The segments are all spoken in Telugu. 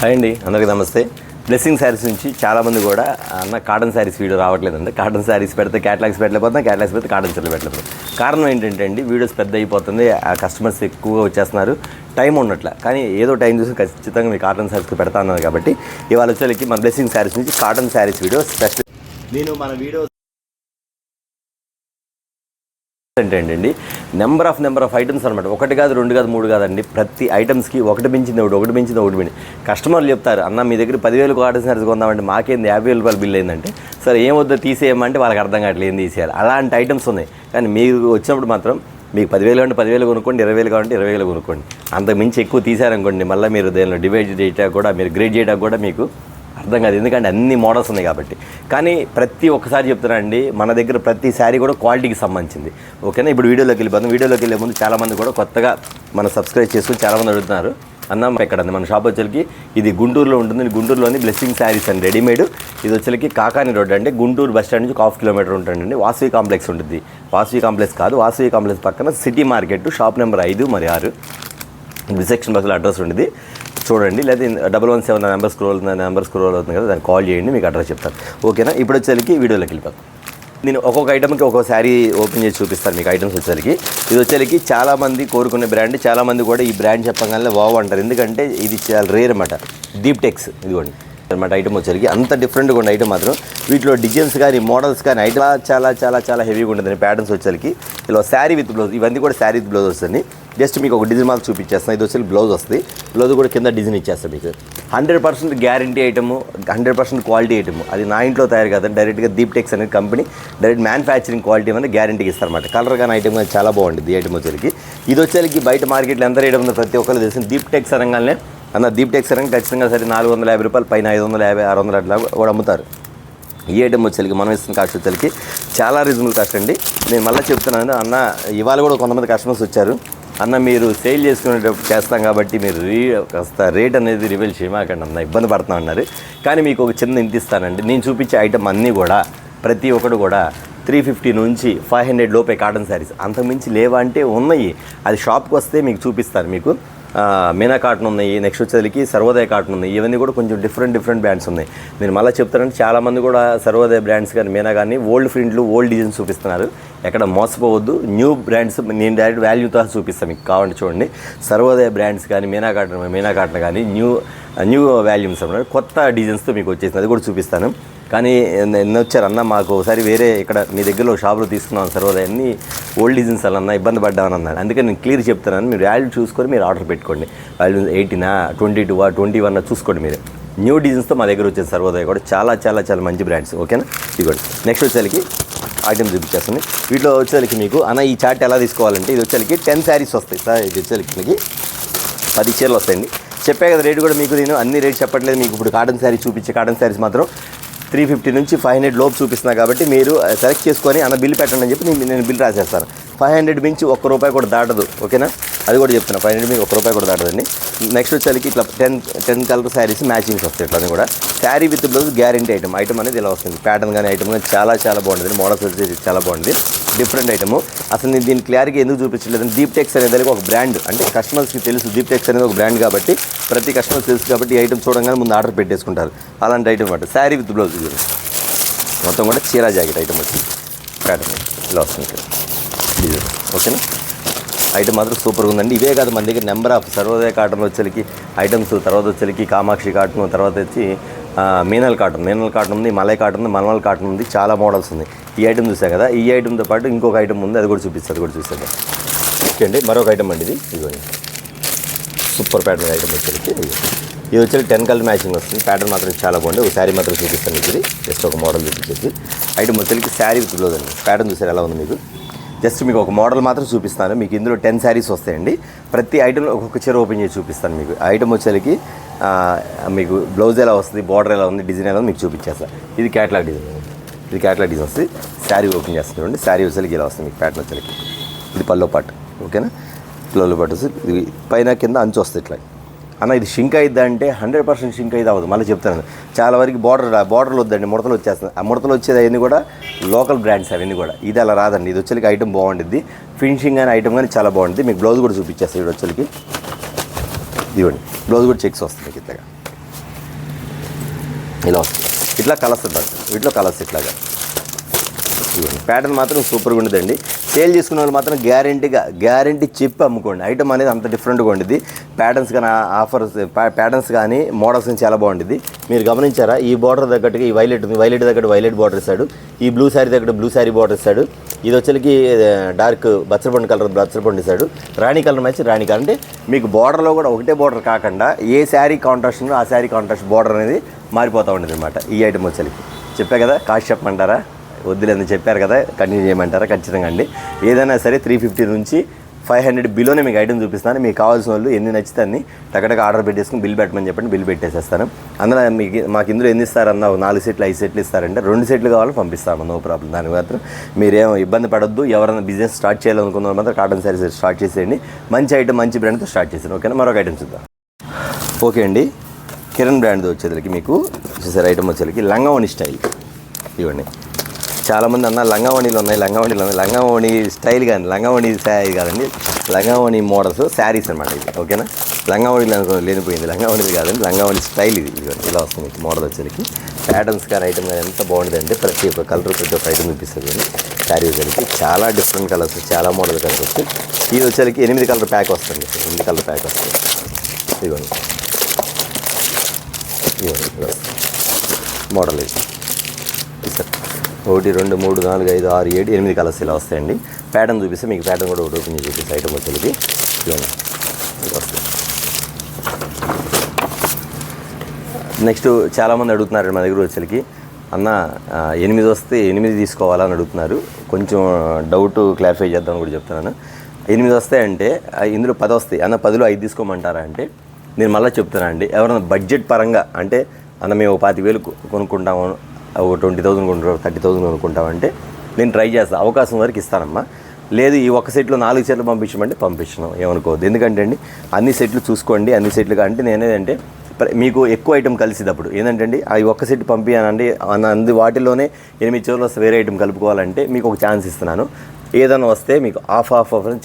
హాయ్ అండి, అందరికీ నమస్తే. బ్లెస్సింగ్ శారీస్ నుంచి చాలామంది కూడా అన్న కాటన్ శారీస్ వీడియో రావట్లేదండి. కాటన్ శారీస్ పెడితే క్యాటలాగ్స్ పెట్టలేకపోతున్నా, క్యాటలాగ్స్ పెడితే కాటన్ చీరలు పెట్టలేకపోతే. కారణం ఏంటంటే అండి, వీడియోస్ పెద్ద అయిపోతుంది, ఆ కస్టమర్స్ ఎక్కువగా వచ్చేస్తున్నారు, టైం ఉండట్లే. కానీ ఏదో టైం చూసి ఖచ్చితంగా మీ కాటన్ శారీస్కి పెడతా అన్నారు కాబట్టి ఇవాళ వచ్చేకి మన బ్లెస్సింగ్ శారీస్ నుంచి కాటన్ శారీస్ వీడియో స్పెషల్. నేను మన వీడియో ఏంటండి నెంబర్ ఆఫ్ ఐటమ్స్ అనమాట. ఒకటి కాదు, రెండు కాదు, మూడు కాదండి. ప్రతి ఐటమ్స్కి ఒకటి మించింది ఒకటి. కస్టమర్లు చెప్తారు, అన్న మీ దగ్గర 10,000 కాటన్ శారీస్ కొందామంటే మాకేంది 50,000 రూపాయలు బిల్ అయిందంటే, సరే ఏం వద్దో తీసేయమంటే వాళ్ళకి అర్థం కావట్లేదు ఏం తీసేయాలి. అలాంటి ఐటమ్స్ ఉన్నాయి. కానీ మీరు వచ్చినప్పుడు మాత్రం మీకు 10,000 అంటే 10,000 కొనుక్కోండి, 20,000 కావాలంటే 20,000 కొనుక్కోండి. అంతకు మించి ఎక్కువ తీసారనుకోండి మళ్ళీ మీరు దేనిలో డివైడ్ చేయడానికి కూడా, మీరు గ్రేడ్ చేయడానికి కూడా మీకు అర్థం కాదు. ఎందుకంటే అన్ని మోడల్స్ ఉన్నాయి కాబట్టి. కానీ ప్రతి ఒక్కసారి చెప్తున్నానండి, మన దగ్గర ప్రతి శారీ కూడా క్వాలిటీకి సంబంధించింది. ఓకేనా? ఇప్పుడు వీడియోలోకి వెళ్ళిపోతాం. వీడియోలోకి వెళ్ళే ముందు చాలామంది కూడా కొత్తగా మనం సబ్స్క్రైబ్ చేసుకుని చాలామంది అడుగుతున్నారు, అన్న ఎక్కడండి మన షాప్ వచ్చేకి ఇది గుంటూరులో ఉంటుంది. గుంటూరులోని బ్లెస్సింగ్ శారీస్ అండి, రెడీమేడ్. ఇది వచ్చేకి కాకాని రోడ్ అంటే గుంటూరు బస్ స్టాండ్ నుంచి 1/2 కిలోమీటర్ ఉంటుందండి. వాసవి కాంప్లెక్స్ ఉంటుంది. వాసవి కాంప్లెక్స్ కాదు, వాసవి కాంప్లెక్స్ పక్కన సిటీ మార్కెట్, షాప్ నెంబర్ 5 మరియు 6 రిసెప్షన్ బస్సులో అడ్రస్ ఉంటుంది. చూడండి, లేదా 117 నెంబర్ స్క్రోల్ అవుతుంది కదా, దాన్ని కాల్ చేయండి, మీకు అడ్రస్ చెప్తాను. ఓకేనా? ఇప్పుడు వచ్చేకి వీడియోలోకి వెళ్ళిపోతాం. నేను ఒక్కొక్క ఐటమ్కి ఒక్కొక్క శారీ ఓపెన్ చేసి చూపిస్తాను మీకు. ఐటమ్స్ వచ్చేకి ఇది వచ్చేకి చాలామంది కోరుకునే బ్రాండ్. చాలామంది కూడా ఈ బ్రాండ్ చెప్పగానే వావ్ అంటారు. ఎందుకంటే ఇది చాలా రేర్ అన్నమాట. దీప్టెక్స్ ఇదిగోండి అనమాట. ఐటమ్ వచ్చేకి అంత డిఫరెంట్గా ఉండే ఐటమ్ మాత్రం. వీటిలో డిజైన్స్ కానీ మోడల్స్ కానీ ఐటమ్ చాలా హెవీగా ఉంటుంది. ప్యాటర్న్స్ వచ్చేకి ఇలా శారీ విత్ బ్లౌజ్, ఇవన్నీ కూడా శారీ విత్ బ్లౌజ్ వస్తుంది. జస్ట్ మీకు ఒక డిజైన్ మాత్రం చూపించేస్తాను. ఇది వచ్చి బ్లౌజ్ వస్తుంది. బ్లౌజ్ కూడా కింద డిజైన్ ఇచ్చేస్తాను మీకు. 100% గ్యారంటీ ఐటము, 100% క్వాలిటీ ఐటము. అది నా ఇంట్లో తయారు కాదండి, డైరెక్ట్గా దీప్టెక్స్ అనే కంపెనీ డైరెక్ట్ మ్యానుఫ్యాక్చరింగ్ క్వాలిటీ అనేది గ్యారంటీకి ఇస్తారన్నమాట. కలర్ కానీ ఐటమ్ కానీ చాలా బాగుంటుంది ఈ ఐటమ్ వచ్చేకి. ఇది వచ్చేకి బయట మార్కెట్లో ఎంత రేట్ ఉందో ప్రతి ఒక్కరు తెలిసింది. దీప్టెక్స్ అనగానే అన్న దీప్టెక్స్ అనగా ఖచ్చితంగా సరే 450 రూపాయలు పైన 550, 600 అట్లా కూడా అమ్ముతారు. ఈ ఐటమ్ వచ్చేకి మనం ఇస్తున్న కాస్ట్ వచ్చేకి చాలా రీజనబుల్ కాస్ట్ అండి. నేను మళ్ళీ చెప్తున్నాను అన్న, ఇవాళ కూడా కొంతమంది కస్టమర్స్ వచ్చారు, అన్న మీరు సేల్ చేసుకునేటప్పుడు చేస్తాం కాబట్టి మీరు కాస్త రేట్ అనేది రివీల్ చేయమాకండి అన్న, ఇబ్బంది పడుతున్నాం అన్నారు. కానీ మీకు ఒక చిన్న ఇంత ఇస్తానండి. నేను చూపించే ఐటమ్ అన్నీ కూడా ప్రతి ఒక్కటి కూడా 350 నుంచి 500 లోపే కాటన్ శారీస్. అంతకుమించి లేవా అంటే ఉన్నాయి. అది షాప్కి వస్తే మీకు చూపిస్తాను. మీకు మీనా కాటన్ ఉన్నాయి, నెక్స్ట్ వచ్చేసరికి సర్వోదయ కాటన్ ఉన్నాయి. ఇవన్నీ కూడా కొంచెం డిఫరెంట్ బ్రాండ్స్ ఉన్నాయి. నేను మళ్ళీ చెప్తానంటే చాలామంది కూడా సర్వోదయ బ్రాండ్స్ కానీ మీనా కానీ ఓల్డ్ ప్రింట్లు, ఓల్డ్ డిజైన్స్ చూపిస్తున్నారు. ఎక్కడ మోసపోవద్దు. న్యూ బ్రాండ్స్ నేను డైరెక్ట్ వాల్యూతో చూపిస్తాను మీకు. కావాలంటే చూడండి, సర్వోదయ బ్రాండ్స్ కానీ మీనా కాటన్ కానీ న్యూ వాల్యూమ్స్ అన్నమాట. కొత్త డిజైన్స్తో మీకు వచ్చేసింది, అది కూడా చూపిస్తాను. కానీ ఎన్న వచ్చారు అన్న, మాకు ఒకసారి వేరే ఇక్కడ మీ దగ్గరలో షాపులో తీసుకున్నాం సర్వోదయ, అన్ని ఓల్డ్ డిజైన్స్ అన్న ఇబ్బంది పడ్డామని అన్నాను. అందుకని నేను క్లియర్ చెప్తున్నాను, మీరు వాల్యూ చూసుకొని మీరు ఆర్డర్ పెట్టుకోండి. వాల్యూ 18, 22, 21 చూసుకోండి మీరు. న్యూ డిజైన్స్తో మా దగ్గర వచ్చేది సర్వోదయ కూడా చాలా మంచి బ్రాండ్స్. ఓకేనా? ఇదిగోండి. నెక్స్ట్ వచ్చేకి ఐటమ్ చూపించేస్తుంది. వీటిలో వచ్చేకి మీకు అన్న ఈ చార్ట్ ఎలా తీసుకోవాలంటే, ఇది వచ్చేకి 10 శారీస్ వస్తాయి సార్. ఇది వచ్చేకి మీకు 10 చీరలు వస్తాయండి. చెప్పే కదా రేటు కూడా మీకు. నేను అన్ని రేట్ చెప్పట్లేదు మీకు. ఇప్పుడు కాటన్ శారీ చూపించే కాటన్ శారీస్ మాత్రం 350 నుంచి 500 లోపు చూపిస్తున్నా కాబట్టి మీరు సెలెక్ట్ చేసుకొని అన్న బిల్ పెట్టండి అని చెప్పి నేను బిల్ రాసేస్తాను. 500 మించి ₹1 కూడా దాటదు. ఓకేనా? అది కూడా చెప్తున్నా. 500 మించి ₹1 కూడా దాటదండి. నెక్స్ట్ వచ్చేకి ఇట్లా 10 కలర్ శారీస్ మ్యాచింగ్స్ వస్తాయి. ఇట్లా కూడా sari with blouse guarantee item అనేది ఇలా వస్తుంది. ప్యాటర్న్ కానీ ఐటమ్ కానీ చాలా బాగుంటుంది. మోడల్స్ వచ్చేసి చాలా బాగుంది, డిఫరెంట్ ఐటమ్. అసలు నేను దీని క్లియర్గా ఎందుకు చూపించలేదు, దీప్టెక్స్ అనేది ఒక బ్రాండ్ అంటే కస్టమర్స్కి తెలుసు. దీప్టెక్స్ అనేది ఒక బ్రాండ్ కాబట్టి ప్రతి కస్టమర్స్ తెలుసు కాబట్టి ఈ ఐటమ్ చూడగానే ముందు ఆర్డర్ పెట్టేసుకుంటారు. అలాంటి ఐటమ్ అన్నమాట. శారీ విత్ బ్లౌజ్ మొత్తం కూడా చీరా జాకెట్ ఐటమ్ వచ్చింది. ప్యాటర్న్ ఇలా వస్తుంది. ఓకేనా? ఐటమ్ మాత్రం సూపర్గా ఉందండి. ఇవే కాదు, మన దగ్గర నెంబర్ ఆఫ్ సర్వోదయ కాటన్ వచ్చేకి ఐటమ్స్, తర్వాత వచ్చేకి కామాక్షి కాటన్, తర్వాత వచ్చి మీనల్ కాటన్ ఉంది, మలై కాటన్ ఉంది, మల్మల్ కాటన్ ఉంది. చాలా మోడల్స్ ఉంది. ఈ ఐటమ్ చూసాం కదా, ఈ ఐటమ్తో పాటు ఇంకొక ఐటమ్ ఉంది, అది కూడా చూపిస్తుంది. అది కూడా చూసాను. ఓకే అండి, మరొక ఐటమ్ అండి. ఇది సూపర్ ప్యాటర్న్ ఐటమ్ వచ్చేకి. ఇది వచ్చేసి 10 కలర్ మ్యాచింగ్ వస్తుంది. ప్యాటర్న్ మాత్రం చాలా బాగుంది. ఒక శారీ మాత్రం చూపిస్తాను మీకు. ఇది జస్ట్ ఒక మోడల్ చూపించేసి ఐటమ్ వచ్చేకి శారీ విత్ బ్లౌజ్ అండి. ప్యాటర్న్ చూసారు ఎలా ఉంది మీకు. జస్ట్ మీకు ఒక మోడల్ మాత్రం చూపిస్తాను. మీకు ఇందులో 10 శారీస్ వస్తాయండి. ప్రతి ఐటెంలో ఒక్కొక్క చీర ఓపెన్ చేసి చూపిస్తాను మీకు. ఐటమ్ వచ్చేకి మీకు బ్లౌజ్ ఎలా వస్తుంది, బార్డర్ ఎలా ఉంది, డిజైన్ ఎలా ఉంది మీకు చూపించేస్తాను. ఇది క్యాటలాగ్ డిజైన్ వస్తుంది. శారీ ఓపెన్ చేస్తుంది. శారీ వచ్చేకి ఇలా వస్తుంది మీకు. ప్యాటర్న్ వచ్చేకి ఇది పల్లో పాటు. ఓకేనా? పల్లో పాటు వస్తుంది. ఇది పైన కింద అంచు వస్తుంది ఇట్లా. అన్న ఇది షింక్ అయిద్దా అంటే 100% షింక్ అయితే అవ్వదు. మళ్ళీ చెప్తాను, చాలా వరకు బార్డర్లు వద్దండి, ముడతలు వచ్చేస్తుంది. ఆ ముడతలు వచ్చేది అవన్నీ కూడా లోకల్ బ్రాండ్స్ అవన్నీ కూడా. ఇది అలా రాదండి. ఇది వచ్చేకి ఐటమ్ బాగుంటుంది. ఫినిషింగ్ కానీ ఐటమ్ కానీ చాలా బాగుంటుంది. మీకు బ్లౌజ్ కూడా చూపించేస్తాను. ఇది వచ్చేకి ఇవ్వండి. బ్లౌజ్ కూడా చెక్స్ వస్తుంది ఇంతగా. ఇలా వస్తుంది. ఇట్లా కలర్స్ ఉంటుంది, వీటిలో కలర్స్ ఇట్లాగా. ప్యాటర్న్ మాత్రం సూపర్గా ఉండదండి. సేల్ చేసుకునే వాళ్ళు మాత్రం గ్యారంటీ చెప్పి అమ్ముకోండి. ఐటమ్ అనేది అంత డిఫరెంట్గా ఉండేది. ప్యాటర్న్స్ కానీ ఆఫర్స్ ప్యాటర్న్స్ కానీ మోడల్స్ కానీ చాలా బాగుండేది. మీరు గమనించారా, ఈ బార్డర్ తగ్గట్టుగా ఈ వైలెట్ ఉంది, వైలెట్ తగ్గట్టు వైలెట్ బార్డర్ ఇస్తాడు. ఈ బ్లూ శారీ తగ్గట్టు బ్లూ శారీ బార్డర్ ఇస్తాడు. ఇది వచ్చేకి డార్క్ బచ్చరపండు కలర్ బచ్చరపండు ఇస్తాడు. రాణి కలర్ మ్యాచ్ రాణి కలర్. అంటే మీకు బార్డర్లో కూడా ఒకటే బార్డర్ కాకుండా ఏ శారీ కాంట్రాస్ట్ ఉందో ఆ శారీ కాంట్రాస్ట్ బార్డర్ అనేది మారిపోతూ ఉండేది అనమాట. ఈ ఐటమ్ వచ్చేకి చెప్పా కదా, కాస్ట్ చెప్పమంటారా? వద్దులేదని చెప్పారు కదా, కంటిన్యూ చేయమంటారా? ఖచ్చితంగా అండి. ఏదైనా సరే 350 నుంచి 500 బిలోనే మీకు ఐటమ్ చూపిస్తాను. మీకు కావాల్సిన వాళ్ళు ఎన్ని నచ్చితే అన్ని టకటక ఆర్డర్ పెట్టేసుకుని బిల్ పెట్టమని చెప్పండి, బిల్ పెట్టేసేస్తాను. అందులో మాకు ఇందులో ఎన్ని ఇస్తారన్నా 4 సెట్లు 5 సెట్లు ఇస్తారంటే 2 సెట్లు కావాలని పంపిస్తాము, నో ప్రాబ్లం. దాని మాత్రం మీరేం ఇబ్బంది పడొద్దు. ఎవరైనా బిజినెస్ స్టార్ట్ చేయాలనుకున్న మాత్రం కాటన్ శారీస్ స్టార్ట్ చేసేయండి. మంచి ఐటమ్ మంచి బ్రాండ్తో స్టార్ట్ చేసాను. ఓకేనా? మరొక ఐటమ్ చూద్దాం. ఓకే అండి, కిరణ్ బ్రాండ్తో వచ్చేసరికి మీకు చూసారు ఐటమ్ వచ్చేసరికి లంగావణి స్టైల్. ఇవ్వండి, చాలామంది అన్న లంగావణిలు ఉన్నాయి, లంగావణి స్టైల్ కానీ లంగావణి శారీ కాదండి, లంగావణి మోడల్స్ శారీస్ అనమాట ఇది. ఓకేనా? లంగావణిలు లేనిపోయింది, లంగావణిది కాదండి, లంగావణి స్టైల్ ఇది. ఇలా వస్తుంది మీకు మోడల్ వచ్చేసరికి. ప్యాటర్న్స్ కానీ ఐటమ్ కానీ ఎంత బాగుంటుందంటే ప్రతి ఒక్క కలర్ ప్రతి ఒక్క ఐటమ్ చూపిస్తుంది. శారీ వచ్చేసరికి చాలా డిఫరెంట్ కలర్స్, చాలా మోడల్ కలర్స్ వస్తాయి. ఇది వచ్చేసరికి 8 కలర్ ప్యాక్ వస్తుంది, 8 కలర్ ప్యాక్ వస్తుంది. ఇదిగోండి మోడల్ ఇది. 1 2 3 4 5 6 7 8 కలర్స్ ఇలా వస్తాయండి. ప్యాటర్న్ చూపిస్తే మీకు ప్యాటర్న్ కూడా ఒకటి ఓపెన్ చేసి చూపిస్తే ఐటమ్ వచ్చేది వస్తుంది. నెక్స్ట్ చాలామంది అడుగుతున్నారు మా దగ్గర వచ్చేసరికి, అన్న 8 వస్తే 8 తీసుకోవాలని అడుగుతున్నారు. కొంచెం డౌట్ క్లారిఫై చేద్దామని కూడా చెప్తున్నాను. 8 వస్తాయంటే ఇందులో 10 వస్తాయి అన్న, 10లో 5 తీసుకోమంటారా అంటే నేను మళ్ళీ చెప్తానండి. ఎవరైనా బడ్జెట్ పరంగా అంటే అన్న మేము 25,000 కొనుక్కుంటాము, ఒక 20,000 కొంటాం, 30,000 కొనుక్కుంటామంటే నేను ట్రై చేస్తాను, అవకాశం వరకు ఇస్తానమ్మా. లేదు ఈ ఒక్క సెట్లో 4 సెట్లు పంపించమంటే పంపించను, ఏమనుకోవద్దు. ఎందుకంటే అండి అన్ని సెట్లు చూసుకోండి. అన్ని సెట్లు అంటే నేనేదంటే మీకు ఎక్కువ ఐటమ్ కలిసినప్పుడు ఏంటంటే అండి ఆ ఒక్క సెట్ పంపించానండి అందు వాటిలోనే 8 చోట్ల వేరే ఐటమ్ కలుపుకోవాలంటే మీకు ఒక ఛాన్స్ ఇస్తున్నాను. ఏదైనా వస్తే మీకు ఆఫ్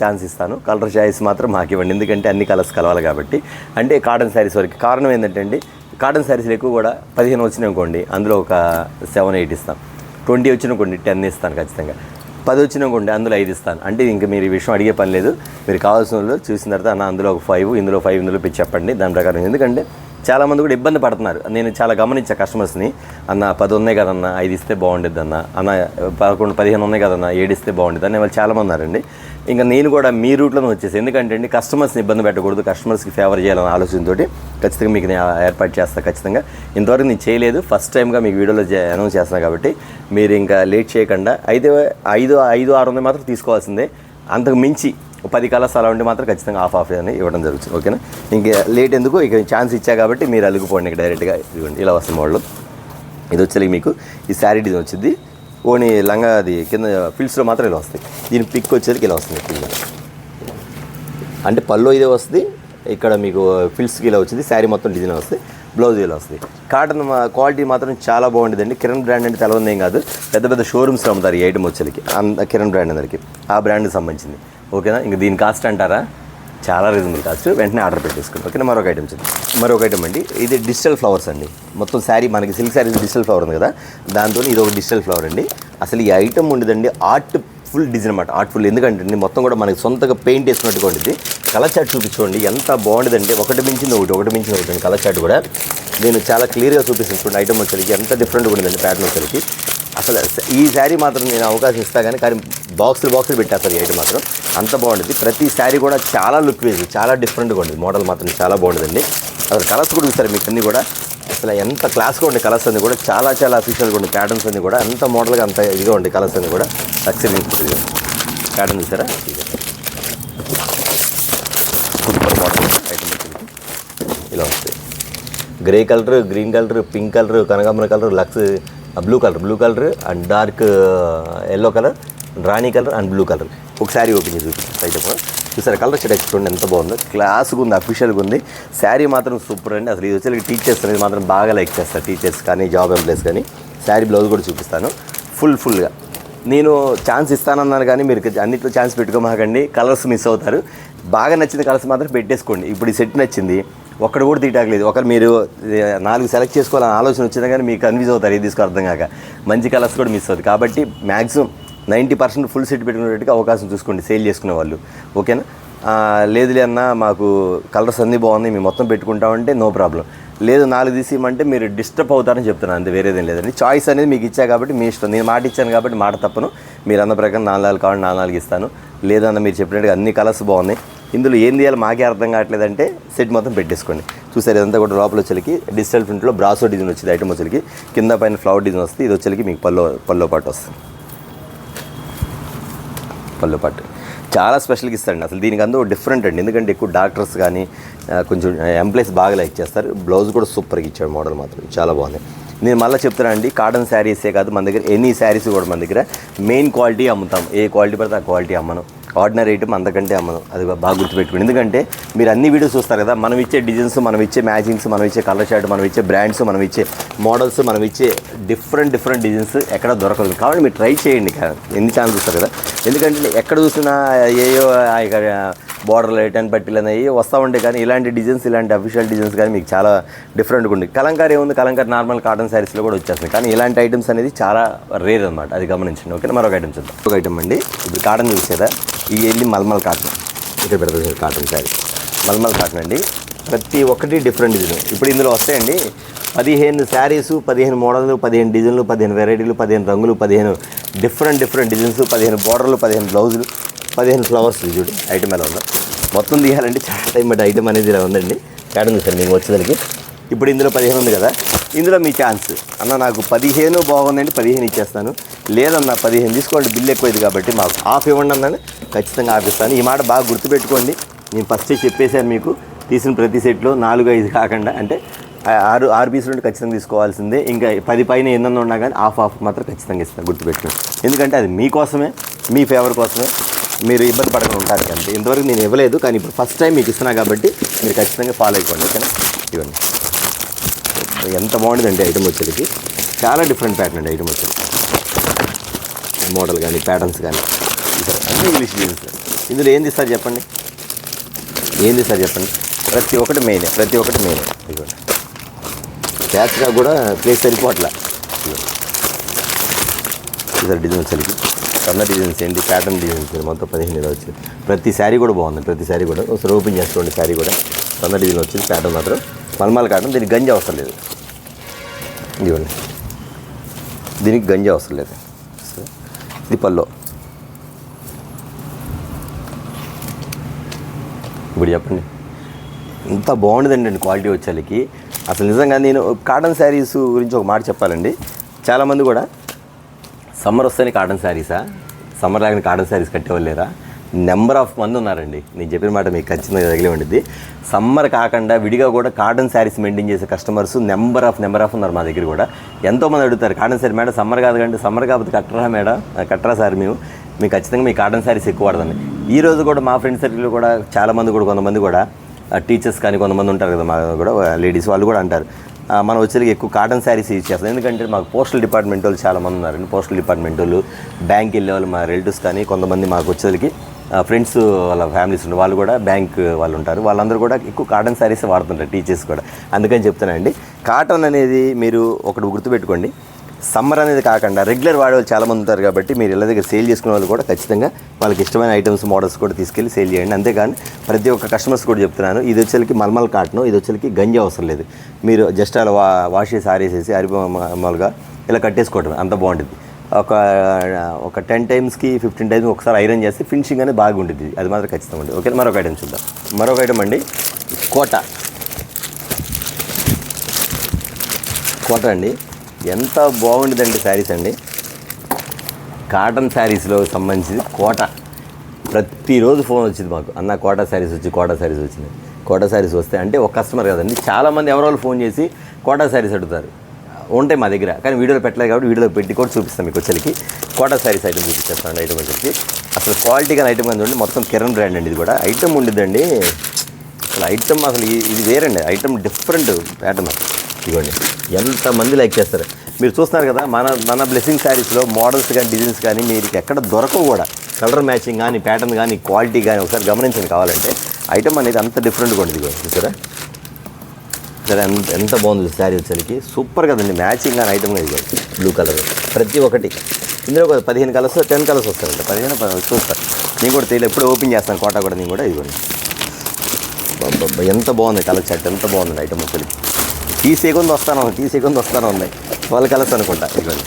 ఛాన్స్ ఇస్తాను. కలర్ చాయిస్ మాత్రం మాకు ఇవ్వండి, ఎందుకంటే అన్ని కలర్స్ కలవాలి కాబట్టి. అంటే కాటన్ శారీస్ వరకు కారణం ఏంటంటే అండి, కాటన్ శారీస్లు ఎక్కువ కూడా 15 వచ్చినాయి అనుకోండి, అందులో ఒక 7 8 ఇస్తాను. 20 వచ్చినాకోండి 10 ఇస్తాను ఖచ్చితంగా. 10 వచ్చినాకోండి అందులో 5 ఇస్తాను. అంటే ఇంకా మీరు ఈ విషయం అడిగే పని లేదు. మీరు కావాల్సిన వాళ్ళు చూసిన తర్వాత అన్న అందులో ఒక 5 ఇందులో 5 ఇందులో పెట్టి చెప్పండి దాని ప్రకారం. ఎందుకంటే చాలామంది కూడా ఇబ్బంది పడుతున్నారు. నేను చాలా గమనించా కస్టమర్స్ని, అన్న 10 ఉన్నాయి కదన్న 5 ఇస్తే బాగుండేది అన్న, 11 15 ఉన్నాయి కదన్న 7 ఇస్తే బాగుండేది అని వాళ్ళు చాలామంది ఉన్నారండి. ఇంకా నేను కూడా మీ రూట్లోనే వచ్చేసి, ఎందుకంటే అండి కస్టమర్స్ని ఇబ్బంది పెట్టకూడదు, కస్టమర్స్కి ఫేవర్ చేయాలనే ఆలోచనతో ఖచ్చితంగా మీకు నేను ఏర్పాటు చేస్తాను. ఖచ్చితంగా ఇంతవరకు నేను చేయలేదు, ఫస్ట్ టైంగా మీకు వీడియోలో అనౌన్స్ చేస్తున్నాను కాబట్టి మీరు ఇంకా లేట్ చేయకుండా. అయితే 500-600 మాత్రం తీసుకోవాల్సిందే. అంతకు మించి 10 కలర్స్ అలా ఉంటే మాత్రం ఖచ్చితంగా ఆఫ్ అని ఇవ్వడం జరుగుతుంది. ఓకేనా? ఇంకా లేట్ ఎందుకు, ఇక ఛాన్స్ ఇచ్చా కాబట్టి మీరు అలుగుపోండి. ఇక డైరెక్ట్గా ఇవ్వండి. ఇలా వస్తుంది మోడల్. ఇది వచ్చేది మీకు ఈ శారీ డిజైన్ వచ్చింది. ఓని లంగా అది కింద ఫిల్స్లో మాత్రం ఇలా వస్తాయి. దీని పిక్ వచ్చేది ఇలా వస్తుంది కింద, అంటే పళ్ళు ఇదే వస్తుంది. ఇక్కడ మీకు ఫిల్స్కి ఇలా వచ్చింది. శారీ మొత్తం డిజైన్ వస్తుంది, బ్లౌజ్ ఇలా వస్తుంది. కాటన్ క్వాలిటీ మాత్రం చాలా బాగుంటుందండి. కిరణ్ బ్రాండ్ అంటే తెలవంది ఏం కాదు, పెద్ద పెద్ద షోరూమ్స్లో అమ్ముతారు ఈ ఐటమ్ వచ్చేకి. కిరణ్ బ్రాండ్ అందరికి ఆ బ్రాండ్కి సంబంధించింది. ఓకేనా? ఇంకా దీని కాస్ట్ అంటారా, చాలా రీజనబుల్ కాస్ట్. వెంటనే ఆర్డర్ పెట్టేసుకోండి. ఓకేనా? మరొక ఐటమ్ చూద్దాం. మరొక ఐటమ్ అండి, ఇది డిజిటల్ ఫ్లవర్స్ అండి. మొత్తం శారీ మనకి సిల్క్ శారీ డిజిటల్ ఫ్లవర్ ఉంది కదా, దాంతో ఇది ఒక డిజిటల్ ఫ్లవర్ అండి. అసలు ఈ ఐటమ్ ఉండదండి ఆర్ట్ఫుల్ డిజైన్ అనమాట. ఆర్ట్ఫుల్ ఎందుకంటే మొత్తం కూడా మనకి సొంతగా పెయింట్ వేసుకున్నట్టుగా ఉండేది. కలర్ చార్ట్ చూపించుకోండి ఎంత బాగుంటుందంటే, ఒకటి మించింది ఒకటి కలర్ చార్ట్ కూడా నేను చాలా క్లియర్గా చూపిస్తాను. చూడండి ఐటమ్ వచ్చేసరికి ఎంత డిఫరెంట్గా ఉండదండి ప్యాటర్న్ వచ్చేసరికి. అసలు ఈ శారీ మాత్రం నేను అవకాశం ఇస్తా కానీ బాక్సులు పెట్టేస్తారు ఈ ఐటమ్ మాత్రం. అంత బాగుంటుంది. ప్రతి శారీ కూడా చాలా లుక్ వేసి చాలా డిఫరెంట్గా ఉండేది. మోడల్ మాత్రం చాలా బాగుంటుందండి. అసలు కలర్స్ కూడా చూస్తారు మీకు అన్నీ కూడా అసలు ఎంత క్లాస్గా ఉండే కలర్స్ అన్నీ కూడా చాలా అఫీషియల్గా ఉండే ప్యాటర్న్స్ అన్నీ కూడా అంత మోడల్గా అంత ఇదిగా ఉండే కలర్స్ అన్నీ కూడా సక్సెస్ తీసుకుంటుంది. ప్యాటర్న్ చూసారా, సూపర్ మోడల్ ఐటమ్ ఇలా వస్తుంది. Grey colour, green colour, pink colour, కనకాంబరం colour, lux blue colour and dark yellow colour, రాణి కలర్ అండ్ బ్లూ కలర్. ఒకసారి ఓపెన్ చేసి చూపిస్తాను ఐటమ్. చూసారు కలర్ షేడ్ చూడండి ఎంత బాగుందో, క్లాస్గా ఉంది, అఫీషియల్గా ఉంది. శారీ మాత్రం సూపర్ అండి. అసలు ఇది వచ్చి టీచర్స్ అనేది మాత్రం బాగా లైక్ చేస్తారు, టీచర్స్ కానీ జాబ్ ఎంప్లాయీస్ కానీ. శారీ బ్లౌజ్ కూడా చూపిస్తాను ఫుల్గా. నేను ఛాన్స్ ఇస్తానన్నాను కానీ మీరు అన్నింటిలో ఛాన్స్ పెట్టుకోమాకండి, కలర్స్ మిస్ అవుతారు. బాగా నచ్చిన కలర్స్ మాత్రం పెట్టేసుకోండి. ఇప్పుడు ఈ సెట్ నచ్చింది, ఒక్కడ కూడా తీయటాకలేదు. ఒకరు మీరు 4 సెలెక్ట్ చేసుకోవాలని ఆలోచన వచ్చినా కానీ మీకు కన్ఫ్యూజ్ అవుతారు, ఏది తీసుకో అర్థం కాక. మంచి కలర్స్ కూడా మిస్ అవుతుంది. కాబట్టి మ్యాక్సిమం 90% ఫుల్ సెట్ పెట్టుకునేట్టుగా అవకాశం చూసుకోండి సేల్ చేసుకునే వాళ్ళు. ఓకేనా? లేదులే అన్న మాకు కలర్స్ అన్నీ బాగున్నాయి మేము మొత్తం పెట్టుకుంటామంటే నో ప్రాబ్లం. లేదు 4 తీసేయమంటే మీరు డిస్టర్బ్ అవుతారని చెప్తున్నాను, అంతే, వేరేదేం లేదండి. చాయిస్ అనేది మీకు ఇచ్చా కాబట్టి మీ ఇష్టం. నేను మాట ఇచ్చాను కాబట్టి మాట తప్పను. మీరు అన్న ప్రకారం 4 కావాలి 4 ఇస్తాను. లేదన్న మీరు చెప్పినట్టుగా అన్ని కలర్స్ బాగున్నాయి, ఇందులో ఏం తీయాలో మాకే అర్థం కావట్లేదంటే సెట్ మొత్తం పెట్టేసుకోండి. చూసారు ఇదంతా కూడా లోపల వచ్చేకి డిజిటల్ ప్రింట్లో బ్రాసో డిజైన్ వచ్చింది. ఐటమ్ వచ్చేకి కింద పైన ఫ్లవర్ డిజైన్ వస్తుంది. ఇది వచ్చేకి మీకు పల్లో పాటు వస్తుంది. పల్లో పాటు చాలా స్పెషల్గా ఇస్తారండి. అసలు దీనికి అందరూ డిఫరెంట్ అండి, ఎందుకంటే ఎక్కువ డాక్టర్స్ కానీ కొంచెం ఎంప్లాయీస్ బాగా లైక్ చేస్తారు. బ్లౌజ్ కూడా సూపర్గా ఇచ్చాడు, మోడల్ మాత్రం చాలా బాగుంది. నేను మళ్ళీ చెప్తానండి, కాటన్ శారీసే కాదు మన దగ్గర ఎనీ శారీస్ కూడా మన దగ్గర మెయిన్ క్వాలిటీ అమ్ముతాం. ఏ క్వాలిటీ పడితే ఆ క్వాలిటీ అమ్మను, ఆర్డినరీ ఐటమ్ అంతకంటే అమ్మను. అది బాగా గుర్తుపెట్టుకోండి. ఎందుకంటే మీరు అన్ని వీడియోస్ చూస్తారు కదా, మనం ఇచ్చే డిజైన్స్, మనం ఇచ్చే మ్యాచింగ్స్, మనం ఇచ్చే కలర్ షార్ట్, మనం ఇచ్చే బ్రాండ్స్, మనం ఇచ్చే మోడల్స్, మనం ఇచ్చే డిఫరెంట్ డిజైన్స్ ఎక్కడ దొరకదు. కాబట్టి మీరు ట్రై చేయండి, ఎన్ని ఛానల్ చూస్తారు కదా. ఎందుకంటే ఎక్కడ చూసినా ఏయో బోర్డర్లు 10 పట్టీలు అనేవి వస్తూ ఉంటాయి, కానీ ఇలాంటి డిజైన్స్, ఇలాంటి అఫీషియల్ డిజైన్స్ కానీ మీకు చాలా డిఫరెంట్గా ఉంది. కలంకారీ ఏముంది, కలంకారీ నార్మల్ కాటన్ శారీస్లో కూడా వచ్చేస్తుంది, కానీ ఇలాంటి ఐటమ్స్ అనేది చాలా రేర్ అనమాట, అది గమనించండి. ఓకేనా? మరొక ఐటమ్ చూద్దాం. ఒక ఐటమ్ అండి, ఇప్పుడు కాటన్ చూసేదా, ఈ వెళ్ళి మల్మల్ కాటన్ ఇక్కడ పెడుతుంది. కాటన్ శారీ మల్మల్ కాటన్ అండి, ప్రతి ఒక్కటి డిఫరెంట్ డిజైన్. ఇప్పుడు ఇందులో వస్తాయండి 15 శారీసు, 15 మోడళ్ళు, 15 డిజైన్లు, 15 వెరైటీలు, 15 రంగులు, 15 డిఫరెంట్ డిజైన్స్, 15 బోర్డర్లు, 15 బ్లౌజులు, 15 ఫ్లవర్స్. చూడు ఐటమ్ ఎలా ఉందో. మొత్తం తీయాలంటే చాలా టైం బట్ ఐటమ్ అనేది ఇలా ఉందండి. కాటన్ చూసారు మీకు వచ్చేదానికి. ఇప్పుడు ఇందులో 15 ఉంది కదా, ఇందులో మీ ఛాన్స్. అన్న నాకు 15 బాగుందండి, 15 ఇచ్చేస్తాను. లేదన్న 15 తీసుకోండి, బిల్ ఎక్కువైంది కాబట్టి మాకు ఆఫ్ ఇవ్వండి అన్నాను, ఖచ్చితంగా ఆపిస్తాను. ఈ మాట బాగా గుర్తుపెట్టుకోండి. నేను ఫస్టే చెప్పేశాను మీకు, తీసిన ప్రతి సెట్లో 4-5 కాకుండా అంటే 6 పీసులు ఉంటే ఖచ్చితంగా తీసుకోవాల్సిందే. ఇంకా 10 పైన ఎన్నో ఉన్నా కానీ ఆఫ్ మాత్రం ఖచ్చితంగా ఇస్తాను, గుర్తుపెట్టుకోండి. ఎందుకంటే అది మీకోసమే, మీ ఫేవర్ కోసమే, మీరు ఇబ్బంది పడకుండా ఉంటారు కంటే. ఇంతవరకు నేను ఇవ్వలేదు, కానీ ఇప్పుడు ఫస్ట్ టైం మీకు ఇస్తున్నా కాబట్టి మీరు ఖచ్చితంగా ఫాలో అయిపోండి. ఓకేనా? ఇవ్వండి. ఎంత బాగుంటుందండి ఐటమ్ వచ్చేది, చాలా డిఫరెంట్ ప్యాటర్న్ అండి ఐటమ్ వచ్చేది. మోడల్ కానీ ప్యాటర్న్స్ కానీ అన్నీ ఇంగ్లీష్ డిజైన్స్. ఇందులో ఏం తీస్తారు చెప్పండి, ప్రతి ఒక్కటి మెయినే, ఇవ్వండి. ప్యాచ్గా కూడా ప్లేస్ సరిపోవట్లా. ఇద్దరు డిజైన్ వచ్చేది సన్న డిజైన్స్ ఏంటి, ప్యాటర్న్ డిజైన్స్ మొత్తం 15 వచ్చింది. ప్రతి శారీ కూడా బాగుంది, ప్రతి శారీ కూడా ఒకసారి ఓపెన్ చేసుకోండి. శారీ కూడా సన్న డిజైన్ వచ్చింది, ప్యాటర్న్ మాత్రం మల్మల్ కాటన్. దీనికి గంజి అవసరం లేదు, ఇవ్వండి, దీనికి గంజి అవసరం లేదు. ఇది పల్లో. ఇప్పుడు చెప్పండి, ఇంత బాగుండదండి క్వాలిటీ వచ్చేకి. అసలు నిజంగా నేను కాటన్ శారీస్ గురించి ఒక మాట చెప్పాలండి. చాలామంది కూడా సమ్మర్ వస్తేనే కాటన్ శారీసా, సమ్మర్ లాగానే కాటన్ శారీస్ కట్టేవాళ్ళేరా, నెంబర్ ఆఫ్ మంది ఉన్నారండి. నేను చెప్పిన మాట మీకు ఖచ్చితంగా తగిలి ఉండిద్ది. సమ్మర్ కాకుండా విడిగా కూడా కాటన్ శారీస్ మెయింటైన్ చేసే కస్టమర్స్ నెంబర్ ఆఫ్ ఉన్నారు మా దగ్గర కూడా. ఎంతోమంది అడుగుతారు కాటన్ శారీ మేడం సమ్మర్ కాదు కంటే, సమ్మర్ కాకపోతే కట్టరా సార్ మీకు ఖచ్చితంగా మీ కాటన్ శారీస్ ఎక్కువ వాడదండి. ఈ రోజు కూడా మా ఫ్రెండ్స్ సర్కిల్లో కూడా చాలామంది కూడా, కొంతమంది కూడా టీచర్స్ కానీ కొంతమంది ఉంటారు కదా మా కూడా లేడీస్, వాళ్ళు కూడా అంటారు మనం వచ్చేది ఎక్కువ కాటన్ శారీస్ యూజ్ చేస్తాం. ఎందుకంటే మాకు పోస్టల్ డిపార్ట్మెంట్ వాళ్ళు చాలామంది ఉన్నారండి. పోస్టల్ డిపార్ట్మెంట్ వాళ్ళు, బ్యాంక్ వెళ్ళే వాళ్ళు, మా రిలేటివ్స్ కానీ కొంతమంది మాకు వచ్చేసరికి ఫ్రెండ్స్ వాళ్ళ ఫ్యామిలీస్ ఉంటారు, వాళ్ళు కూడా బ్యాంక్ వాళ్ళు ఉంటారు, వాళ్ళందరూ కూడా ఎక్కువ కాటన్ శారీస్ వాడుతుంటారు, టీచర్స్ కూడా. అందుకని చెప్తానండి, కాటన్ అనేది మీరు ఒకటి గుర్తుపెట్టుకోండి, సమ్మర్ అనేది కాకుండా రెగ్యులర్ వాడే వాళ్ళు చాలామంది ఉంటారు. కాబట్టి మీరు ఇళ్ళ దగ్గర సేల్ చేసుకునే వాళ్ళు కూడా ఖచ్చితంగా వాళ్ళకి ఇష్టమైన ఐటమ్స్, మోడల్స్ కూడా తీసుకెళ్ళి సేల్ చేయండి. అంతేకాని ప్రతి ఒక్క కస్టమర్స్ కూడా చెప్తున్నాను, ఇది వచ్చేకి మల్మల్ కాటన్, ఇది వచ్చేకి గంజి అవసరం లేదు. మీరు జస్ట్ అలా వాష్ చేసి ఆరేసేసి మామూలుగా ఇలా కట్టేసుకోవటం అంత బాగుంటుంది. ఒక 10 టైమ్స్కి 15 టైమ్స్ ఒకసారి ఐరన్ చేస్తే ఫినిషింగ్ అనేది బాగుంటుంది, అది మాత్రం ఖచ్చితంగా ఉంటుంది. ఓకే, మరొక ఐటమ్ చూద్దాం. మరొక ఐటమ్ అండి, కోట అండి. ఎంత బాగుంటుందండి శారీస్ అండి, కాటన్ శారీస్లో సంబంధించి కోట. ప్రతిరోజు ఫోన్ వచ్చింది మాకు, అన్న కోటా శారీస్ వచ్చింది. కోటా శారీస్ వస్తే అంటే ఒక కస్టమర్ కదండి, చాలామంది ఎవరో ఫోన్ చేసి కోటా శారీస్ అడుగుతారు. ఉంటాయి మా దగ్గర, కానీ వీడియోలో పెట్టలేదు కాబట్టి వీడియోలో పెట్టి కూడా చూపిస్తాం మీకు. వచ్చేకి కోటా శారీస్ ఐటమ్ చూపించేస్తాను. ఐటమ్ వచ్చేసి అసలు క్వాలిటీ కానీ ఐటమ్ కానీ చూడండి, మొత్తం కిరణ్ బ్రాండ్ అండి. ఇది కూడా ఐటమ్ ఉండిద్దండి, అసలు ఐటమ్ అసలు ఇది వేరండి, ఐటమ్ డిఫరెంట్ ప్యాటర్న్. ఇదిగోండి, ఎంతమంది లైక్ చేస్తారు. మీరు చూస్తున్నారు కదా మన బ్లెస్సింగ్ శారీస్లో మోడల్స్ కానీ డిజైన్స్ కానీ మీరు ఎక్కడ దొరకవు కూడా. కలర్ మ్యాచింగ్ కానీ, ప్యాటర్న్ కానీ, క్వాలిటీ కానీ ఒకసారి గమనించండి. కావాలంటే ఐటమ్ అనేది అంత డిఫరెంట్గా ఉంటుంది. చూసారా, సరే ఎంత బాగుంది శారీ వచ్చేసరికి సూపర్ కదండి. మ్యాచింగ్ అని ఐటమ్ ఇది బ్లూ కలర్ ప్రతి ఒక్కటి ఇందులో ఒక 15 కలర్స్ 10 కలర్స్ వస్తాయండి. 15 చూస్తారు. నేను కూడా తెలియదు ఎప్పుడు ఓపెన్ చేస్తాను కోటా కూడా. నేను కూడా ఇదిగోండి ఎంత బాగుంది కలర్ చార్ట్, ఎంత బాగుంది ఐటమ్ వచ్చేసరికి. తీసేకొంది వస్తాను ఉన్నాయి 12 కలర్స్ అనుకుంటా. ఇదిగోండి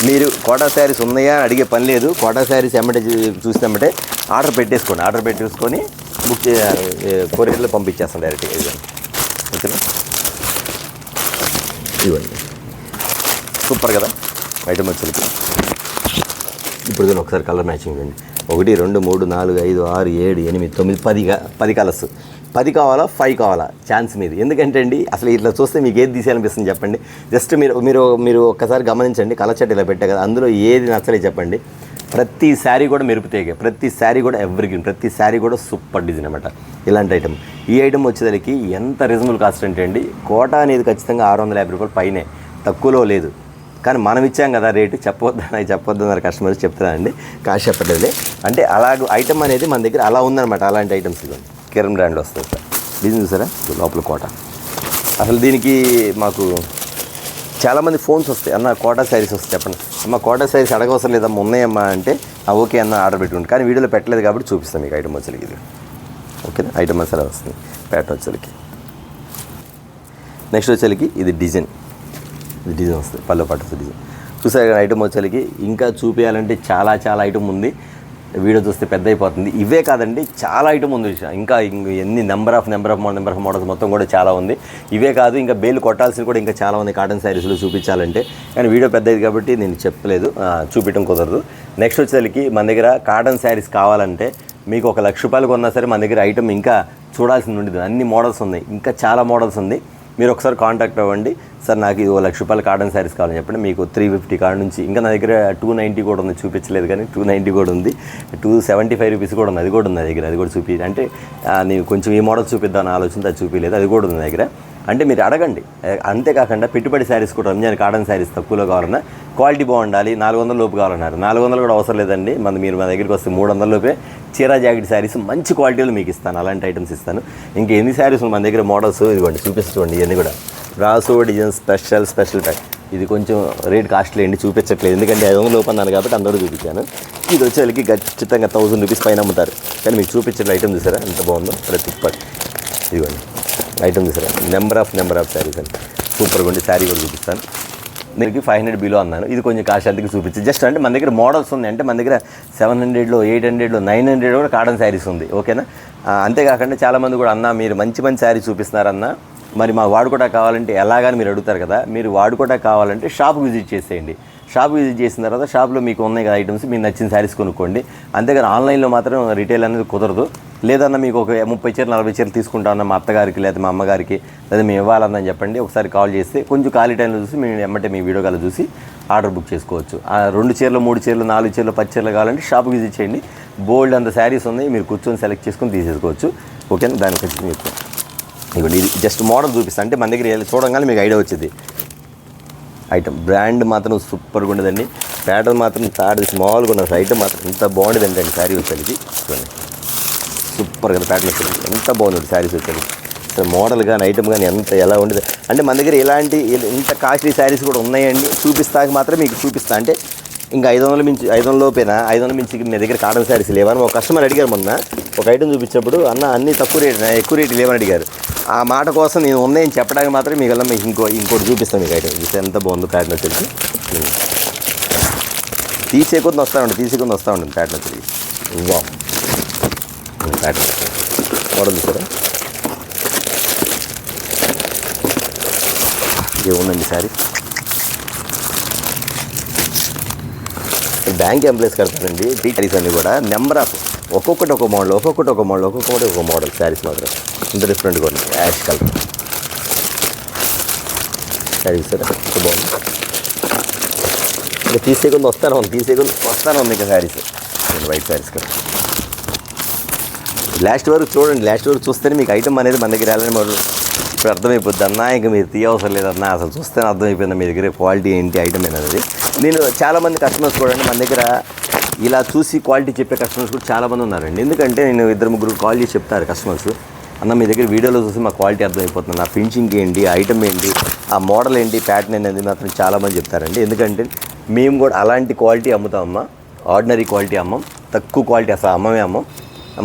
మీరు కోటా శారీస్ ఉన్నాయా అడిగే పని లేదు. కోటా శారీస్ ఎమ్మటే చూసినమ్మటే ఆర్డర్ పెట్టేసుకొని బుక్ కొరియర్లో పంపించేస్తాం డైరెక్ట్గా. ఇదిగోండి ఓకేనా. ఇవ్వండి సూపర్ కదా ఐటమ్ వచ్చేసరికి. ఇప్పుడు దీన్ని ఒకసారి కలర్ మ్యాచింగ్ అండి. 1 2 3 4 5 6 7 8 9 10 కలర్స్. 10 కావాలా 5 కావాలా ఛాన్స్ మీది. ఎందుకంటే అండి అసలు ఇట్లా చూస్తే మీకు ఏది తీసేయాలనిపిస్తుంది చెప్పండి. జస్ట్ మీరు ఒక్కసారి గమనించండి. కలర్ చార్ట్ ఇలా పెట్టా కదా, అందులో ఏది నచ్చలే చెప్పండి. ప్రతి శారీ కూడా మెరుపుతేగే, ప్రతి శారీ కూడా ఎవ్రీగ్రీన్, ప్రతి శారీ కూడా సూపర్ డిజైన్ అనమాట. ఇలాంటి ఐటమ్. ఈ ఐటమ్ వచ్చేసరికి ఎంత రీజనబుల్ కాస్ట్ అంటే అండి కోటా అనేది ఖచ్చితంగా 650 రూపాయలు పైనే, తక్కువలో లేదు. కానీ మనం ఇచ్చాం కదా రేటు. చెప్పొద్దన్నారు కస్టమర్స్. చెప్తున్నానండి, కాస్ట్ చెప్పట్లేదు. అంటే అలాగ ఐటమ్ అనేది మన దగ్గర అలా ఉందన్నమాట. అలాంటి ఐటమ్స్ ఇవ్వండి. కిరణ్ బ్రాండ్లో వస్తుంది సార్. డిజైన్ చూసారా లోపల కోటా. అసలు దీనికి మాకు చాలామంది ఫోన్స్ వస్తాయి, అన్న కోటా శారీస్ వస్తాయి చెప్పండి. అమ్మ కోటా శారీస్ అడగవసరం లేదమ్మా, ఉన్నాయమ్మా అంటే ఓకే అన్న ఆర్డర్ పెట్టుకోండి. కానీ వీడియోలో పెట్టలేదు కాబట్టి చూపిస్తాం మీకు ఐటమ్ వచ్చేసరికి. ఇది ఓకేనా. ఐటమ్ మసాలా వస్తుంది ప్యాటర్న్ వచ్చేసరికి. నెక్స్ట్ వచ్చేసరికి ఇది డిజైన్ వస్తుంది పళ్ళు పాటు డిజైన్. చూసారు కదా ఐటమ్ వచ్చేసరికి. ఇంకా చూపించాలంటే చాలా ఐటమ్ ఉంది. వీడియో చూస్తే పెద్ద అయిపోతుంది. ఇవే కాదండి చాలా ఐటమ్ ఉంది. ఇంకా ఎన్ని నెంబర్ ఆఫ్ మోడల్స్ మొత్తం కూడా చాలా ఉంది. ఇవే కాదు ఇంకా బేలు కొట్టాల్సినవి కూడా ఇంకా చాలా ఉంది కాటన్ శారీస్లో చూపించాలంటే. కానీ వీడియో పెద్దది కాబట్టి నేను చెప్పలేదు, చూపించడం కుదరదు. నెక్స్ట్ వచ్చేసరికి మన దగ్గర కాటన్ శారీస్ కావాలంటే మీకు 1 లక్ష రూపాయలు కొన్నా సరే మన దగ్గర ఐటమ్ ఇంకా చూడాల్సింది ఉండదు. అన్ని మోడల్స్ ఉన్నాయి, ఇంకా చాలా మోడల్స్ ఉంది. మీరు ఒకసారి కాంటాక్ట్ అవ్వండి. సార్ నాకు ఇది 1 లక్ష రూపాయలు కాటన్ శారీస్ కావాలని చెప్పండి. మీకు 350 కాడ నుంచి ఇంకా నా దగ్గర 290 కూడా ఉంది, చూపించలేదు కానీ 290 కూడా ఉంది. 275 రూపీస్ కూడా ఉంది, అది కూడా ఉంది నా దగ్గర. అది కూడా చూపి అంటే నేను కొంచెం ఈ మోడల్ చూపిద్దామని ఆలోచనతో అది చూపించలేదు, అది కూడా ఉంది నా దగ్గర. అంటే మీరు అడగండి. అంతేకాకుండా పెట్టుబడి శారీస్ కూడా రంజాన్ కాటన్ శారీస్ తక్కువలో కావాలన్నా క్వాలిటీ బాగుండాలి. 400 లోపు కావాలన్నారు. 400 కూడా అవసరం లేదండి. మీరు మా దగ్గరికి వస్తే 300 లోపే చీరా జాకెట్ శారీస్ మంచి క్వాలిటీలో మీకు ఇస్తాను. అలాంటి ఐటమ్స్ ఇస్తాను. ఇంకా ఎన్ని శారీస్ మన దగ్గర మోడల్స్ ఇదిగోండి చూపిస్తుంది. ఇవన్నీ కూడా బ్రాసో డిజైన్ స్పెషల్ ప్యాక్. ఇది కొంచెం రేట్ కాస్ట్లీ అండి, చూపించట్లేదు ఎందుకంటే 500 లోపు అన్నాను కాబట్టి అందరూ చూపించాను. ఇది వచ్చేసరికి ఖచ్చితంగా 1000 రూపీస్ పైన అమ్ముతారు. కానీ మీకు చూపించే ఐటమ్ చూసారా ఎంత బాగుందో. ప్రతి ఇదిగోండి ఐటమ్ చూసారా. నెంబర్ ఆఫ్ శారీస్ అండి. సూపర్గా ఉండి శారీ కూడా చూపిస్తాను. నేను 500 బిలో అన్నాను. ఇది కొంచెం కాస్ట్ అంతకి చూపించి జస్ట్ అంటే మన దగ్గర మోడల్స్ ఉన్నాయి. అంటే మన దగ్గర 700లో 800లో 900 కూడా కాటన్ శారీస్ ఉంది. ఓకేనా. అంతేకాకుండా చాలామంది కూడా అన్న మీరు మంచి శారీ చూపిస్తున్నారన్న, మరి మా వాడుకోటా కావాలంటే ఎలాగని మీరు అడుగుతారు కదా. మీరు వాడుకోటా కావాలంటే షాప్ విజిట్ చేసేయండి. షాప్ విజిట్ చేసిన తర్వాత షాప్లో మీకు ఉన్నాయి కదా ఐటమ్స్, మీకు నచ్చిన శారీస్ కొనుక్కోండి. అంతేగాని ఆన్లైన్లో మాత్రం రిటైల్ అనేది కుదరదు. లేదన్నా మీకు ఒక 30 చీరలు 40 చీరలు తీసుకుంటామన్నా మా అత్తగారికి లేదా మా అమ్మగారికి లేదా మేము ఇవ్వాలన్నా చెప్పండి. ఒకసారి కాల్ చేస్తే కొంచెం ఖాళీ టైంలో చూసి మేము ఎమ్మటే మీ వీడియో కాల్ చూసి ఆర్డర్ బుక్ చేసుకోవచ్చు. 2 చీరలు 3 చీరలు 4 చీరలు 10 చీరలు కావాలంటే షాప్ విజిట్ చేయండి. బోల్డ్ అంత శారీస్ ఉన్నాయి, మీరు కూర్చొని సెలెక్ట్ చేసుకొని తీసేసుకోవచ్చు. ఓకేనా. దానికి వచ్చి మీకు ఇవ్వండి. ఇది జస్ట్ మోడల్ చూపిస్తాను. అంటే మన దగ్గర చూడంగానే మీకు ఐడియా వచ్చింది. ఐటమ్ బ్రాండ్ మాత్రం సూపర్గా ఉండదండి. ప్యాటర్న్ మాత్రం స్మాల్గా ఉన్న ఐటమ్ మాత్రం ఎంత బాగుండేది అంటే శారీ వచ్చేది చూడండి. సూపర్ కదా ప్యాటర్న్ వచ్చేది, ఎంత బాగుంది శారీస్ వచ్చేది. అసలు మోడల్ కానీ ఐటమ్ కానీ ఎలా ఉండేది అంటే మన దగ్గర ఇలాంటి ఇంత కాస్ట్లీ శారీస్ కూడా ఉన్నాయండి. చూపిస్తాక మాత్రం మీకు చూపిస్తా. అంటే ఇంకా 500 లోపేనా 500 మించి మీ దగ్గర కాటన్ శారీస్ లేవని ఒక కస్టమర్ అడిగారు మొన్న. ఒక ఐటమ్ చూపించినప్పుడు అన్న అన్నీ తక్కువ రేటు ఎక్కువ రేటు లేవని అడిగారు. ఆ మాట కోసం నేను ఉన్నాయని చెప్పడానికి మాత్రం మీకు వెళ్ళా మీకు ఇంకోటి చూపిస్తాను. మీకు ఐటమ్ చూస్తే ఎంత బాగుందో ప్యాటర్న్ వచ్చేసి. తీసేకొంది వస్తూ ఉంటుంది ప్యాటర్న్ వచ్చేసి. వా ప్యాటర్న్ మోడల్ చూసారా. ఏముందండి శారీ. బ్యాంక్ ఎంప్లాయీస్ కడతారండి శారీస్ అన్నీ కూడా. నెంబర్ ఆఫ్ ఒక్కొక్కటి ఒక మోడల్ శారీస్ మాత్రం ఇంత డిఫరెంట్గా ఉంది. యాష్ కలర్ శారీస్ ఎంత బాగుంది. ఇంకా తీసేకుండా వస్తాను ఉంది ఇంకా శారీస్ వైట్ శారీస్ కదా. లాస్ట్ వరకు చూడండి. లాస్ట్ వరకు చూస్తేనే మీకు ఐటమ్ అనేది మన దగ్గర వెళ్ళని మొదలు ఇప్పుడు అర్థమైపోద్ది. అన్నా ఇంకా మీరు తీయవసరం లేదన్నా, అసలు చూస్తేనే అర్థమైపోయింది మీ దగ్గర క్వాలిటీ ఏంటి ఐటమ్ అనేది. నేను చాలామంది కస్టమర్స్ కూడా మన దగ్గర ఇలా చూసి క్వాలిటీ చెప్పే కస్టమర్స్ కూడా చాలామంది ఉన్నారండి. ఎందుకంటే నేను 2-3 కాల్ చేసి చెప్తారు కస్టమర్స్. అన్న మీ దగ్గర వీడియోలో చూసి మా క్వాలిటీ అర్థమైపోతుంది, నా ఫినిషింగ్ ఏంటి, ఐటమ్ ఏంటి, ఆ మోడల్ ఏంటి, ప్యాటర్న్ అనేది మాత్రం చాలామంది చెప్తారండి. ఎందుకంటే మేము కూడా అలాంటి క్వాలిటీ అమ్ముతామమ్మా, ఆర్డినరీ క్వాలిటీ అమ్మం, తక్కువ క్వాలిటీ అసలు అమ్మమే అమ్మం.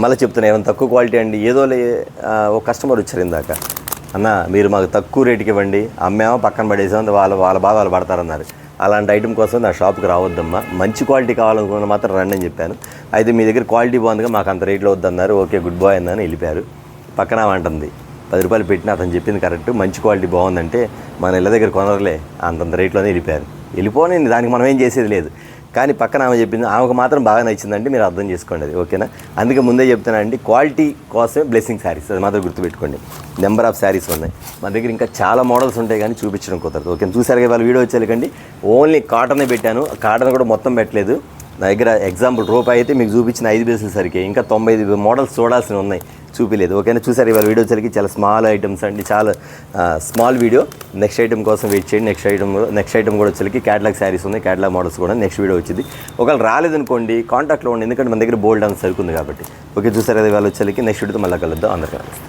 మళ్ళీ చెప్తున్నా ఏమైనా తక్కువ క్వాలిటీ అండి, ఏదో ఒక కస్టమర్ వచ్చారు ఇందాక, అన్న మీరు మాకు తక్కువ రేటుకి ఇవ్వండి, అమ్మేమో పక్కన పడేసాం, వాళ్ళ బాధ వాళ్ళు పడతారన్నారు. అలాంటి ఐటమ్ కోసం నా షాప్కి రావద్దమ్మా, మంచి క్వాలిటీ కావాలనుకున్న మాత్రం రండి అని చెప్పాను. అయితే మీ దగ్గర క్వాలిటీ బాగుందిగా మాకు అంత రేట్లో వద్దన్నారు, ఓకే గుడ్ బాయ్ అన్నాను, వెళ్ళిపోయారు. పక్కన అంటుంది 10 రూపాయలు పెట్టిన అతను చెప్పింది కరెక్ట్, మంచి క్వాలిటీ బాగుందంటే మన ఇళ్ళ దగ్గర కొనరులే, అంతంత రేట్లోనే వెళ్ళిపోయారు. వెళ్ళిపోని దానికి మనం ఏం చేసేది లేదు. కానీ పక్కన ఆమె చెప్పింది, ఆమెకు మాత్రం బాగా నచ్చిందంటే మీరు అర్థం చేసుకోండి అది, ఓకేనా. అందుకే ముందే చెప్తానండి, క్వాలిటీ కోసమే బ్లెస్సింగ్ శారీస్, అది మాత్రం గుర్తుపెట్టుకోండి. నెంబర్ ఆఫ్ శారీస్ ఉన్నాయి మన దగ్గర, ఇంకా చాలా మోడల్స్ ఉంటాయి కానీ చూపించడం కుదరదు, ఓకే. చూసారు కదా వాళ్ళ వీడియో వచ్చేకండి, ఓన్లీ కాటనే పెట్టాను, కాటన్ కూడా మొత్తం పెట్టలేదు. నా దగ్గర ఎగ్జాంపుల్ రూపాయి అయితే మీకు చూపించిన 5 పీసులు సరికి ఇంకా 95 మోడల్స్ చూడాల్సినవి ఉన్నాయి, చూపిలేదు, ఓకేనా. చూసారు ఇవాళ వీడియో వచ్చేసరికి చాలా స్మాల్ ఐటమ్స్ అండి, చాలా స్మాల్ వీడియో. నెక్స్ట్ ఐటమ్ కోసం వెయిట్ చేయండి. నెక్స్ట్ ఐటమ్ కూడా వచ్చేసరికి క్యాటలాగ్ శారీస్ ఉన్నాయి, క్యాటలాగ్ మోడల్స్ కూడా నెక్స్ట్ వీడియో వచ్చింది. ఒకవేళ రాలేదనుకోండి కాంటాక్ట్లో ఉండి, ఎందుకంటే మన దగ్గర బోల్డ్ అని సరుకుంది కాబట్టి, ఓకే. చూసారు కదా ఇవాళ వచ్చేసరికి నెక్స్ట్ వీడియోతో మళ్ళీ కలుద్దాం. అందరికీ